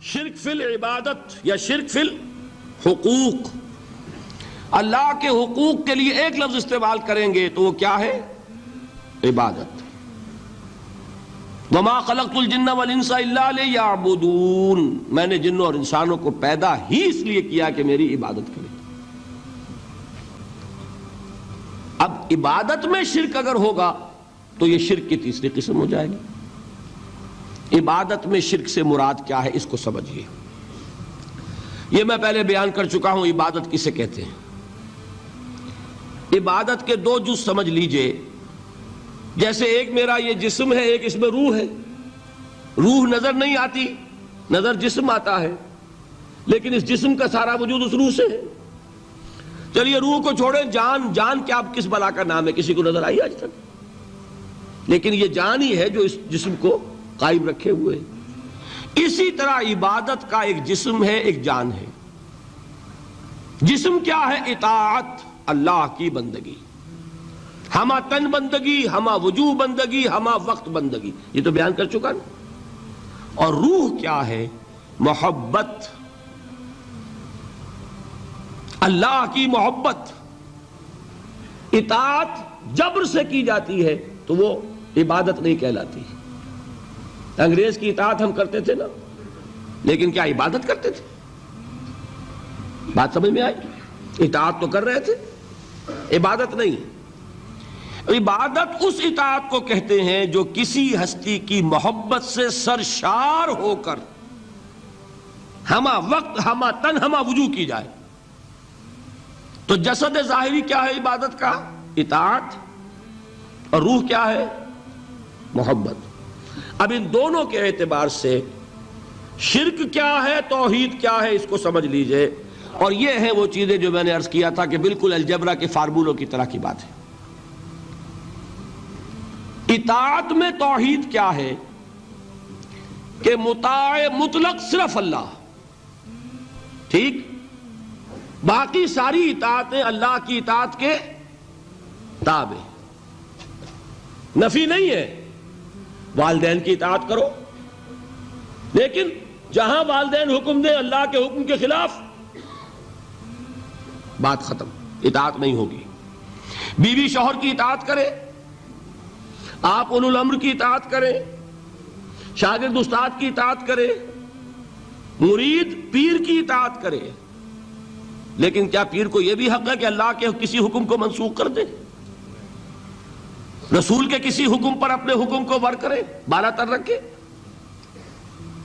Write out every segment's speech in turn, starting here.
شرک فی العبادت یا شرک فی الحقوق، اللہ کے حقوق کے لیے ایک لفظ استعمال کریں گے تو وہ کیا ہے؟ عبادت۔ وَمَا خَلَقْتُ الْجِنَّ وَالْإِنسَ إِلَّا لِيَعْبُدُونَ، میں نے جنوں اور انسانوں کو پیدا ہی اس لیے کیا کہ میری عبادت کریں۔ اب عبادت میں شرک اگر ہوگا تو یہ شرک کی تیسری قسم ہو جائے گی۔ عبادت میں شرک سے مراد کیا ہے اس کو سمجھیے۔ یہ میں پہلے بیان کر چکا ہوں عبادت کسے کہتے ہیں۔ عبادت کے دو جز سمجھ لیجئے، جیسے ایک میرا یہ جسم ہے، ایک اس میں روح ہے۔ روح نظر نہیں آتی، نظر جسم آتا ہے، لیکن اس جسم کا سارا وجود اس روح سے ہے۔ چلیے روح کو چھوڑیں، جان، جان کیا کس بلا کا نام ہے؟ کسی کو نظر آئی آج تک؟ لیکن یہ جان ہی ہے جو اس جسم کو قائم رکھے ہوئے ہے۔ اسی طرح عبادت کا ایک جسم ہے، ایک جان ہے۔ جسم کیا ہے؟ اطاعت، اللہ کی بندگی، ہمہ تن بندگی، ہمہ وجوہ بندگی، ہمہ وقت بندگی، یہ تو بیان کر چکا نا۔ اور روح کیا ہے؟ محبت، اللہ کی محبت۔ اطاعت جبر سے کی جاتی ہے تو وہ عبادت نہیں کہلاتی۔ انگریز کی اطاعت ہم کرتے تھے نا، لیکن کیا عبادت کرتے تھے؟ بات سمجھ میں آئی؟ اطاعت تو کر رہے تھے، عبادت نہیں۔ عبادت اس اطاعت کو کہتے ہیں جو کسی ہستی کی محبت سے سرشار ہو کر ہمہ وقت، ہمہ تن، ہمہ وجوہ کی جائے۔ تو جسد ظاہری کیا ہے عبادت کا؟ اطاعت۔ اور روح کیا ہے؟ محبت۔ اب ان دونوں کے اعتبار سے شرک کیا ہے، توحید کیا ہے، اس کو سمجھ لیجئے۔ اور یہ ہیں وہ چیزیں جو میں نے عرض کیا تھا کہ بالکل الجبرا کے فارمولوں کی طرح کی بات ہے۔ اطاعت میں توحید کیا ہے کہ مطاع مطلق صرف اللہ، ٹھیک؟ باقی ساری اطاعتیں اللہ کی اطاعت کے تابع۔ نفی نہیں ہے، والدین کی اطاعت کرو، لیکن جہاں والدین حکم دیں اللہ کے حکم کے خلاف، بات ختم، اطاعت نہیں ہوگی۔ بیوی شوہر کی اطاعت کرے، آپ اولو الامر کی اطاعت کریں، شاگرد استاد کی اطاعت کرے، مرید پیر کی اطاعت کرے، لیکن کیا پیر کو یہ بھی حق ہے کہ اللہ کے کسی حکم کو منسوخ کر دے؟ رسول کے کسی حکم پر اپنے حکم کو ور کرے، بالا تر رکھے؟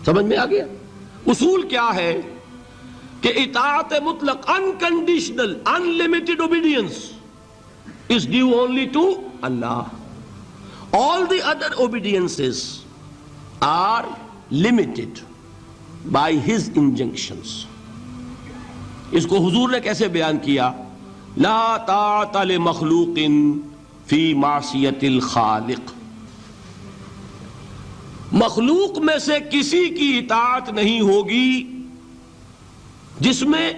سمجھ میں آ گیا؟ اصول کیا ہے کہ اطاعت مطلق، unconditional, unlimited obedience is due only to Allah. All the other obediences are limited by His injunctions. اس کو حضور نے کیسے بیان کیا؟ لا طاعت لمخلوق فی معصیت الخالق۔ مخلوق میں سے کسی کی اطاعت نہیں ہوگی جس میں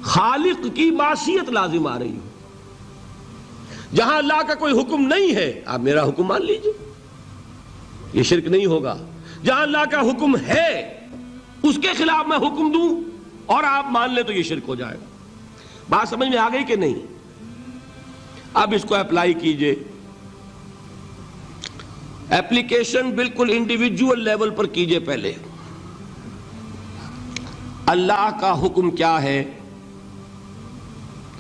خالق کی معصیت لازم آ رہی ہو۔ جہاں اللہ کا کوئی حکم نہیں ہے آپ میرا حکم مان لیجئے، یہ شرک نہیں ہوگا۔ جہاں اللہ کا حکم ہے اس کے خلاف میں حکم دوں اور آپ مان لیں تو یہ شرک ہو جائے گا۔ بات سمجھ میں آ گئی کہ نہیں؟ اب اس کو اپلائی کیجئے۔ ایپلیکیشن بالکل انڈیویجول لیول پر کیجئے۔ پہلے اللہ کا حکم کیا ہے؟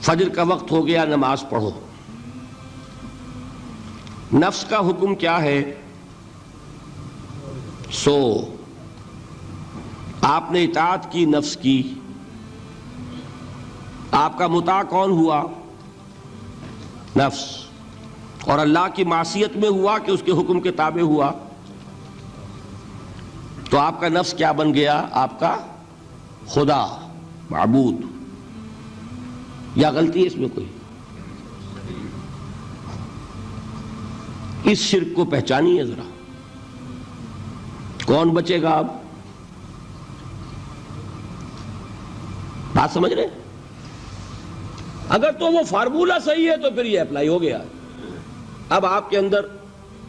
فجر کا وقت ہو گیا، نماز پڑھو۔ نفس کا حکم کیا ہے؟ سو۔ آپ نے اطاعت کی نفس کی، آپ کا مطاع کون ہوا؟ نفس۔ اور اللہ کی معصیت میں ہوا کہ اس کے حکم کے تابع ہوا، تو آپ کا نفس کیا بن گیا؟ آپ کا خدا، معبود۔ یا غلطی ہے اس میں کوئی؟ اس شرک کو پہچانیے ذرا، کون بچے گا اب؟ بات سمجھ رہے؟ اگر تو وہ فارمولہ صحیح ہے تو پھر یہ اپلائی ہو گیا۔ اب آپ کے اندر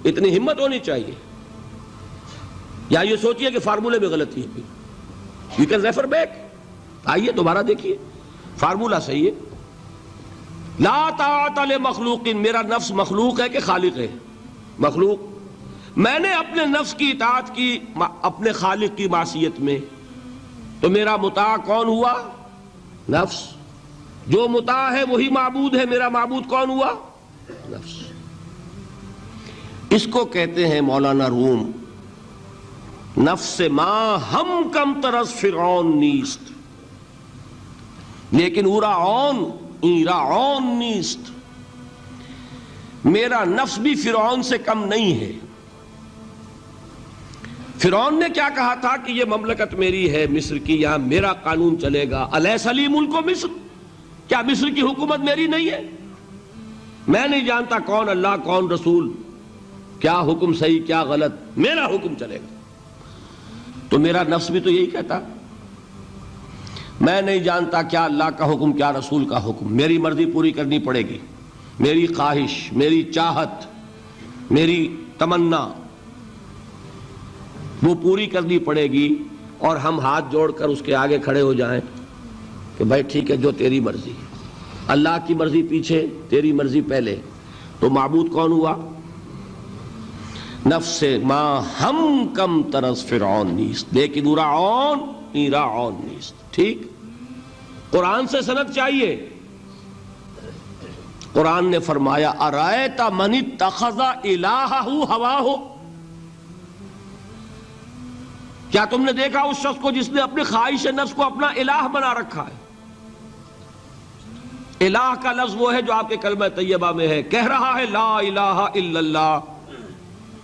اتنی ہمت ہونی چاہیے، یا یہ سوچئے کہ فارمولے میں غلطی ہے پھر یو کین ریفر بیک. آئیے دوبارہ دیکھیے فارمولہ صحیح ہے. لا طاعت لمخلوق، میرا نفس مخلوق ہے کہ خالق ہے؟ مخلوق. میں نے اپنے نفس کی اطاعت کی اپنے خالق کی معصیت میں، تو میرا مطاع کون ہوا؟ نفس. جو مطاع ہے وہی معبود ہے. میرا معبود کون ہوا؟ نفس. اس کو کہتے ہیں مولانا روم نفس ما ہم کم ترس فرعون نیست لیکن اورا عون ایرا عون نیست. میرا نفس بھی فرعون سے کم نہیں ہے. فرعون نے کیا کہا تھا کہ یہ مملکت میری ہے مصر کی، یہاں میرا قانون چلے گا. الیس لی ملک مصر، کیا مصر کی حکومت میری نہیں ہے؟ میں نہیں جانتا کون اللہ کون رسول، کیا حکم صحیح کیا غلط، میرا حکم چلے گا. تو میرا نفس بھی تو یہی کہتا، میں نہیں جانتا کیا اللہ کا حکم کیا رسول کا حکم، میری مرضی پوری کرنی پڑے گی، میری خواہش، میری چاہت، میری تمنا وہ پوری کرنی پڑے گی. اور ہم ہاتھ جوڑ کر اس کے آگے کھڑے ہو جائیں کہ بھائی ٹھیک ہے جو تیری مرضی. اللہ کی مرضی پیچھے، تیری مرضی پہلے. تو معبود کون ہوا؟ نفس ما ہم کم ترس فرعون نیست لیکن اورا عون ایرا عون نیست. ٹھیک. قرآن سے سند چاہیے. قرآن نے فرمایا ارائیت من اتخذ الہہ ہواہ، کیا تم نے دیکھا اس شخص کو جس نے اپنے خواہش نفس کو اپنا الہ بنا رکھا ہے؟ الہ کا لفظ وہ ہے جو آپ کے کلمہ طیبہ میں ہے. کہہ رہا ہے لا الہ الا اللہ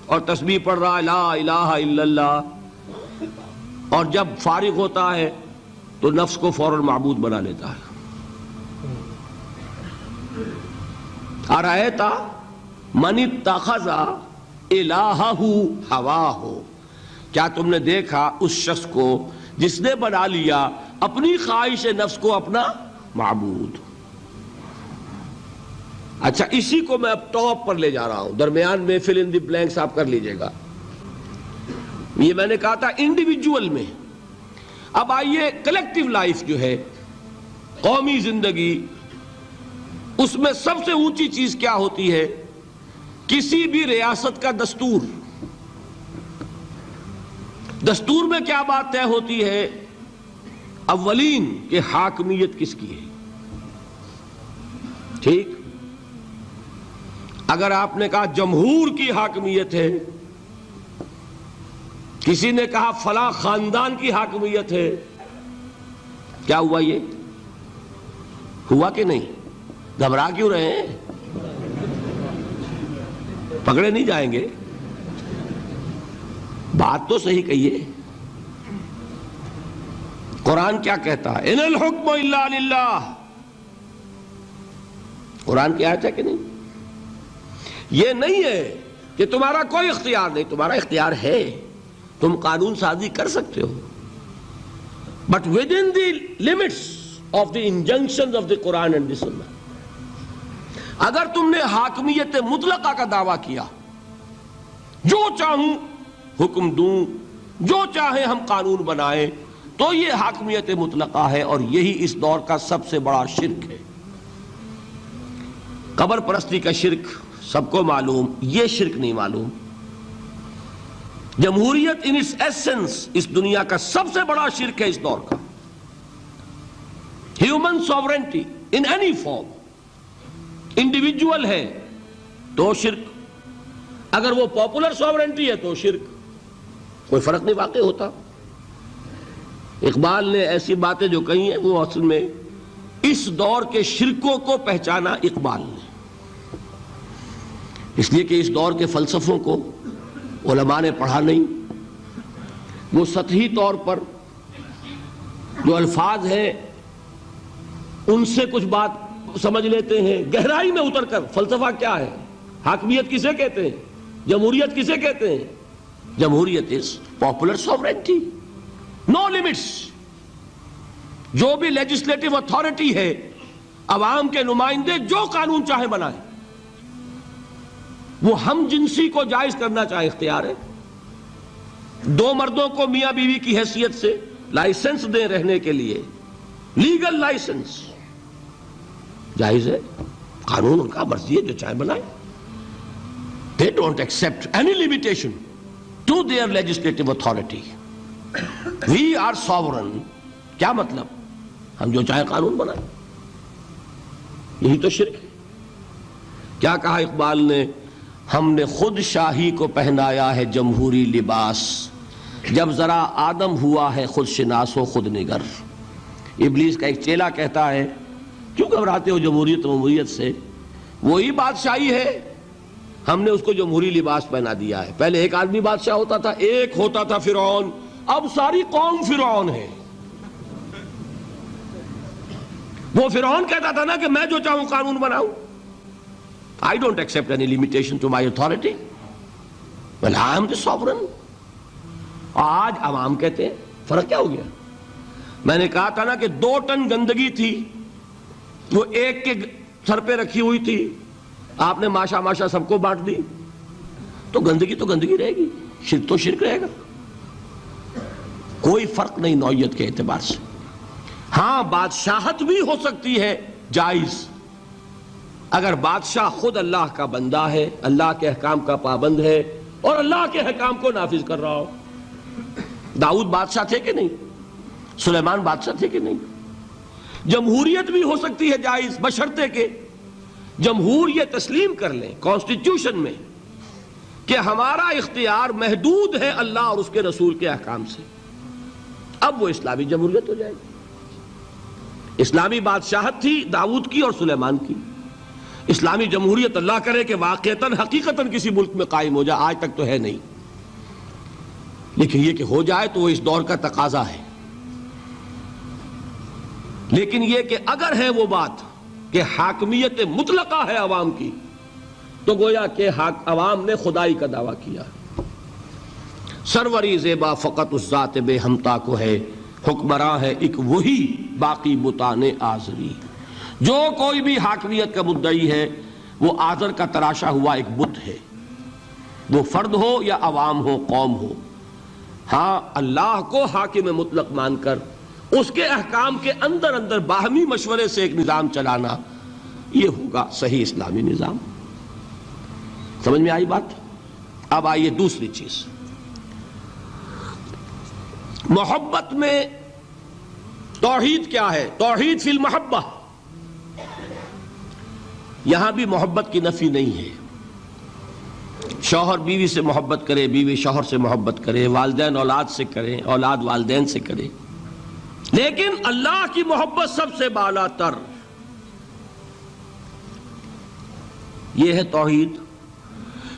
اور تسبیح پڑھ رہا ہے لا الہ الا اللہ، اور جب فارغ ہوتا ہے تو نفس کو فوراً معبود بنا لیتا ہے. ارائیت من اتخذ الہہ ہواہ، کیا تم نے دیکھا اس شخص کو جس نے بنا لیا اپنی خواہش نفس کو اپنا معبود. اچھا اسی کو میں اب ٹاپ پر لے جا رہا ہوں، درمیان میں فل ان دی بلینکس آپ کر لیجئے گا. یہ میں نے کہا تھا انڈیویجول میں. اب آئیے کلیکٹیو لائف جو ہے، قومی زندگی، اس میں سب سے اونچی چیز کیا ہوتی ہے؟ کسی بھی ریاست کا دستور. دستور میں کیا بات طے ہوتی ہے؟ اولین کہ حاکمیت کس کی ہے. ٹھیک. اگر آپ نے کہا جمہور کی حاکمیت ہے، کسی نے کہا فلاں خاندان کی حاکمیت ہے، کیا ہوا؟ یہ ہوا کہ نہیں؟ گھبرا کیوں رہے ہیں؟ پکڑے نہیں جائیں گے. بات تو صحیح کہیے. قرآن کیا کہتا ہے؟ ان الحکم الا للہ. قرآن کی آیت ہے کہ نہیں؟ یہ نہیں ہے کہ تمہارا کوئی اختیار نہیں، تمہارا اختیار ہے، تم قانون سازی کر سکتے ہو، but within the limits of the injunctions of the Quran and the Sunnah. اگر تم نے حاکمیت مطلقہ کا دعویٰ کیا، جو چاہوں حکم دوں، جو چاہے ہم قانون بنائیں، تو یہ حاکمیت مطلقہ ہے، اور یہی اس دور کا سب سے بڑا شرک ہے. قبر پرستی کا شرک سب کو معلوم، یہ شرک نہیں معلوم. جمہوریت ان اٹس ایسنس اس دنیا کا سب سے بڑا شرک ہے اس دور کا. Human sovereignty in any form, individual ہے تو شرک، اگر وہ پاپولر سوورنٹی ہے تو شرک. کوئی فرق نہیں واقع ہوتا. اقبال نے ایسی باتیں جو کہی ہیں وہ اصل میں اس دور کے شرکوں کو پہچانا اقبال نے، اس لیے کہ اس دور کے فلسفوں کو علماء نے پڑھا نہیں. وہ سطحی طور پر جو الفاظ ہیں ان سے کچھ بات سمجھ لیتے ہیں، گہرائی میں اتر کر فلسفہ کیا ہے، حاکمیت کسے کہتے ہیں، جمہوریت کسے کہتے ہیں. جمہوریت is popular sovereignty, know limits. جو بھی لیجسلیٹو اتھارٹی ہے، عوام کے نمائندے جو قانون چاہے بنائیں، وہ ہم جنسی کو جائز کرنا چاہے اختیار ہے. دو مردوں کو میاں بیوی کی حیثیت سے لائسنس دیں رہنے کے لیے، لیگل لائسنس، جائز ہے، قانون ان کا مرضی ہے، جو چاہے بنائیں. They don't accept any limitation to their legislative authority. We are sovereign. کیا مطلب؟ ہم جو چاہے قانون بنائیں. یہی تو شرک ہے. کیا کہا اقبال نے؟ ہم نے خود شاہی کو پہنایا ہے جمہوری لباس، جب ذرا آدم ہوا ہے خود شناس و خود نگر. ابلیس کا ایک چیلا کہتا ہے کیوں گھبراتے ہو جمہوریت و جمہوریت سے؟ وہی بادشاہی ہے، ہم نے اس کو جمہوری لباس پہنا دیا ہے. پہلے ایک آدمی بادشاہ ہوتا تھا، ایک ہوتا تھا فرعون، اب ساری قوم فرعون ہے. وہ فرعون کہتا تھا نا کہ میں جو چاہوں قانون بناؤں. I don't accept any limitation to my authority. Well, I am the sovereign. آج عوام کہتے ہیں. فرق کیا ہو گیا؟ میں نے کہا تھا نا کہ 2 ٹن گندگی تھی، وہ ایک کے سر پہ رکھی ہوئی تھی، آپ نے ماشا ماشا سب کو بانٹ دی، تو گندگی رہے گی، شرک تو شرک رہے گا. کوئی فرق نہیں نوعیت کے اعتبار سے. ہاں بادشاہت بھی ہو سکتی ہے جائز، اگر بادشاہ خود اللہ کا بندہ ہے، اللہ کے احکام کا پابند ہے اور اللہ کے احکام کو نافذ کر رہا ہو. داؤد بادشاہ تھے کہ نہیں؟ سلیمان بادشاہ تھے کہ نہیں؟ جمہوریت بھی ہو سکتی ہے جائز، بشرطے کہ جمہور یہ تسلیم کر لیں کانسٹیٹیوشن میں کہ ہمارا اختیار محدود ہے اللہ اور اس کے رسول کے احکام سے. اب وہ اسلامی جمہوریت ہو جائے گی. اسلامی بادشاہت تھی داؤد کی اور سلیمان کی. اسلامی جمہوریت اللہ کرے کہ واقعتاً حقیقتاً کسی ملک میں قائم ہو جائے، آج تک تو ہے نہیں، لیکن یہ کہ ہو جائے تو وہ اس دور کا تقاضا ہے. لیکن یہ کہ اگر ہے وہ بات کہ حاکمیت مطلقہ ہے عوام کی، تو گویا کہ عوام نے خدائی کا دعویٰ کیا. سروری زیبا فقط اس ذات بے ہمتا کو ہے، حکمراں ہے ایک وہی باقی بتان آزری. جو کوئی بھی حاکمیت کا مدعی ہے وہ آزر کا تراشا ہوا ایک بت ہے، وہ فرد ہو یا عوام ہو، قوم ہو. ہاں اللہ کو حاکم مطلق مان کر اس کے احکام کے اندر باہمی مشورے سے ایک نظام چلانا، یہ ہوگا صحیح اسلامی نظام. سمجھ میں آئی بات؟ اب آئیے دوسری چیز، محبت میں توحید کیا ہے؟ توحید فی المحبہ. یہاں بھی محبت کی نفی نہیں ہے. شوہر بیوی سے محبت کرے، بیوی شوہر سے محبت کرے، والدین اولاد سے کریں، اولاد والدین سے کرے، لیکن اللہ کی محبت سب سے بالا تر. یہ ہے توحید.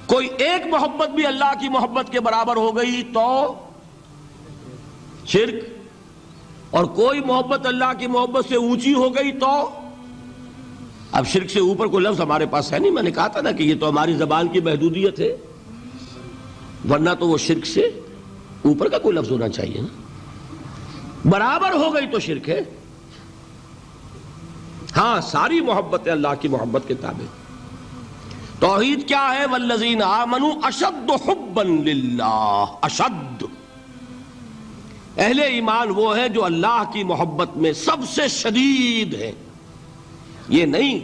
کوئی ایک محبت بھی اللہ کی محبت کے برابر ہو گئی تو شرک، اور کوئی محبت اللہ کی محبت سے اونچی ہو گئی تو اب شرک سے اوپر کوئی لفظ ہمارے پاس ہے نہیں. میں نے کہا تھا نا کہ یہ تو ہماری زبان کی محدودیت ہے، ورنہ تو وہ شرک سے اوپر کا کوئی لفظ ہونا چاہیے نا. برابر ہو گئی تو شرک ہے. ہاں ساری محبت اللہ کی محبت کے تابع. توحید کیا ہے؟ والذین آمنوا اشد حبا للہ. اشد، اہل ایمان وہ ہیں جو اللہ کی محبت میں سب سے شدید ہیں. یہ نہیں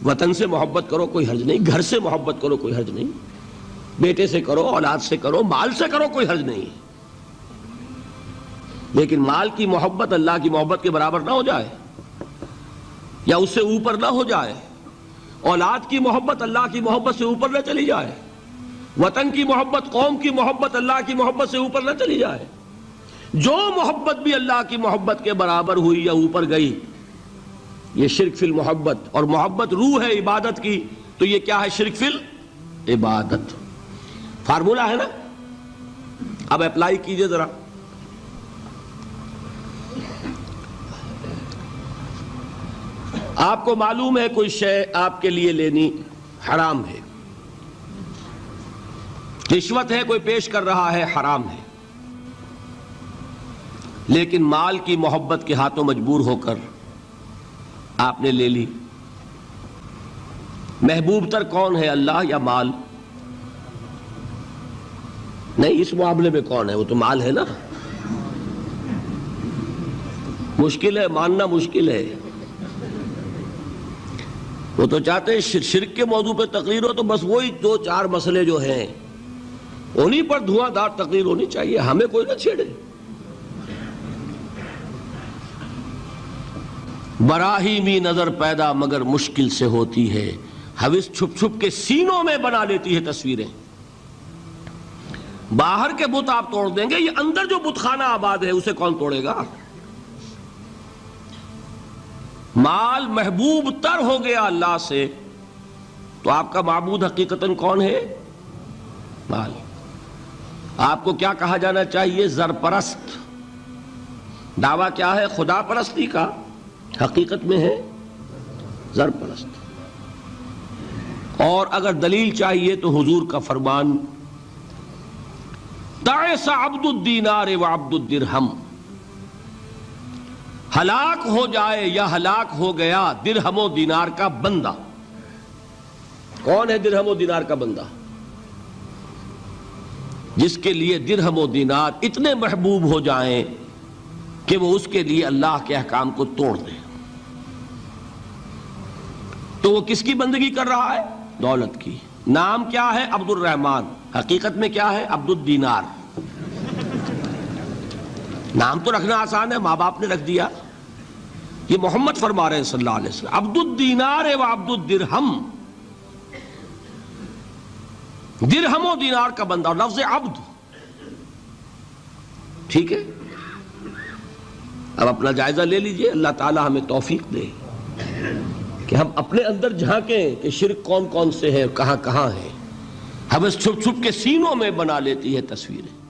وطن سے محبت کرو کوئی حرج نہیں، گھر سے محبت کرو کوئی حرج نہیں، بیٹے سے کرو، اولاد سے کرو، مال سے کرو، کوئی حرج نہیں، لیکن مال کی محبت اللہ کی محبت کے برابر نہ ہو جائے یا اس سے اوپر نہ ہو جائے. اولاد کی محبت اللہ کی محبت سے اوپر نہ چلی جائے. وطن کی محبت، قوم کی محبت اللہ کی محبت سے اوپر نہ چلی جائے. جو محبت بھی اللہ کی محبت کے برابر ہوئی یا اوپر گئی، یہ شرک فی المحبت. اور محبت روح ہے عبادت کی، تو یہ کیا ہے؟ شرک فی العبادت. فارمولا ہے نا. اب اپلائی کیجئے ذرا. آپ کو معلوم ہے کوئی شے آپ کے لیے لینی حرام ہے، رشوت ہے کوئی پیش کر رہا ہے، حرام ہے، لیکن مال کی محبت کے ہاتھوں مجبور ہو کر آپ نے لے لی. محبوب تر کون ہے، اللہ یا مال؟ نہیں، اس معاملے میں کون ہے؟ وہ تو مال ہے نا. مشکل ہے، ماننا مشکل ہے. وہ تو چاہتے ہیں شرک کے موضوع پہ تقریر ہو تو بس وہی 2-4 مسئلے جو ہیں انہی پر دھواں دار تقریر ہونی چاہیے، ہمیں کوئی نہ چھیڑے. براہیمی نظر پیدا مگر مشکل سے ہوتی ہے، ہوس چھپ چھپ کے سینوں میں بنا لیتی ہے تصویریں. باہر کے بت آپ توڑ دیں گے، یہ اندر جو بت خانہ آباد ہے اسے کون توڑے گا؟ مال محبوب تر ہو گیا اللہ سے تو آپ کا معبود حقیقتاً کون ہے؟ مال. آپ کو کیا کہا جانا چاہیے؟ زر پرست. دعویٰ کیا ہے؟ خدا پرستی کا. حقیقت میں ہے زر پرست. اور اگر دلیل چاہیے تو حضور کا فرمان تعس عبد الدینار وعبد الدرہم، ہلاک ہو جائے یا ہلاک ہو گیا درہم و دینار کا بندہ. کون ہے درہم و دینار کا بندہ؟ جس کے لیے درہم و دینار اتنے محبوب ہو جائیں کہ وہ اس کے لیے اللہ کے احکام کو توڑ دے. تو وہ کس کی بندگی کر رہا ہے؟ دولت کی. نام کیا ہے؟ عبد الرحمن. حقیقت میں کیا ہے؟ عبد الدینار. نام تو رکھنا آسان ہے، ماں باپ نے رکھ دیا. یہ محمد فرما رہے ہیں صلی اللہ علیہ وسلم عبد الدینار و عبد الدرہم. درہم و دینار کا بندہ، اور لفظ عبد. ٹھیک ہے، اب اپنا جائزہ لے لیجئے. اللہ تعالی ہمیں توفیق دے کہ ہم اپنے اندر جھانکیں کہ شرک کون کون سے ہے، کہاں کہاں ہے. ہوس چھپ چھپ کے سینوں میں بنا لیتی ہے تصویریں.